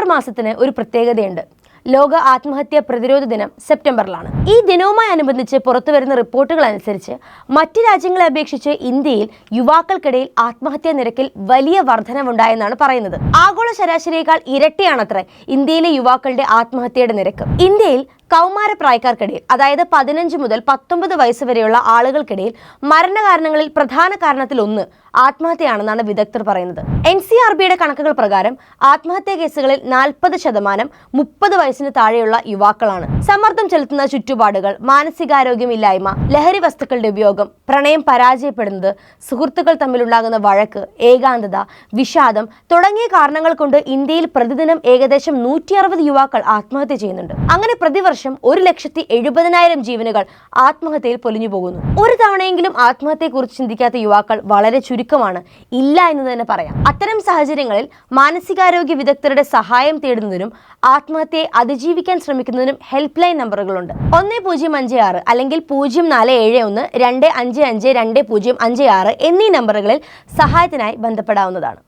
September മാസത്തിന് ഒരു പ്രത്യേകതയുണ്ട്. ലോക ആത്മഹത്യാ പ്രതിരോധ ദിനം സെപ്റ്റംബറിലാണ്. ഈ ദിനവുമായി അനുബന്ധിച്ച് പുറത്തുവരുന്ന റിപ്പോർട്ടുകൾ അനുസരിച്ച് മറ്റ് രാജ്യങ്ങളെ അപേക്ഷിച്ച് ഇന്ത്യയിൽ യുവാക്കൾക്കിടയിൽ ആത്മഹത്യാ നിരക്കിൽ വലിയ വർധനവുണ്ടായെന്നാണ് പറയുന്നത്. ആഗോള ശരാശരിയേക്കാൾ ഇരട്ടിയാണത്രേ ഇന്ത്യയിലെ യുവാക്കളുടെ ആത്മഹത്യയുടെ നിരക്ക്. ഇന്ത്യയിൽ കൗമാരപ്രായക്കാർക്കിടയിൽ, അതായത് 15 മുതൽ 19 വയസ്സ് വരെയുള്ള ആളുകൾക്കിടയിൽ മരണകാരണങ്ങളിൽ പ്രധാന കാരണത്തിൽ ഒന്ന് ആത്മഹത്യയാണെന്നാണ് വിദഗ്ധർ പറയുന്നത്. NCRBയുടെ കണക്കുകൾ പ്രകാരം ആത്മഹത്യാ കേസുകളിൽ 40% 30 വയസ്സിന് താഴെയുള്ള യുവാക്കളാണ്. സമ്മർദ്ദം ചെലുത്തുന്ന ചുറ്റുപാടുകൾ, മാനസികാരോഗ്യമില്ലായ്മ, ലഹരി വസ്തുക്കളുടെ ഉപയോഗം, പ്രണയം പരാജയപ്പെടുന്നത്, സുഹൃത്തുക്കൾ തമ്മിലുണ്ടാകുന്ന വഴക്ക്, ഏകാന്തത, വിഷാദം തുടങ്ങിയ കാരണങ്ങൾ കൊണ്ട് ഇന്ത്യയിൽ പ്രതിദിനം ഏകദേശം 160 യുവാക്കൾ ആത്മഹത്യ ചെയ്യുന്നുണ്ട്. അങ്ങനെ പ്രതിവർഷം 1,70,000 ജീവനുകൾ ആത്മഹത്യയിൽ പൊലിഞ്ഞു പോകുന്നു. ഒരു തവണയെങ്കിലും ആത്മഹത്യയെക്കുറിച്ച് ചിന്തിക്കാത്ത യുവാക്കൾ വളരെ ചുരുക്കമാണ്, ഇല്ല എന്ന് തന്നെ പറയാം. അത്തരം സാഹചര്യങ്ങളിൽ മാനസികാരോഗ്യ വിദഗ്ധരുടെ സഹായം തേടുന്നതിനും ആത്മഹത്യയെ അതിജീവിക്കാൻ ശ്രമിക്കുന്നതിനും ഹെൽപ്പ് ലൈൻ നമ്പറുകളുണ്ട്. 1056 അല്ലെങ്കിൽ 0471 255 2056 എന്നീ നമ്പറുകളിൽ സഹായത്തിനായി ബന്ധപ്പെടാവുന്നതാണ്.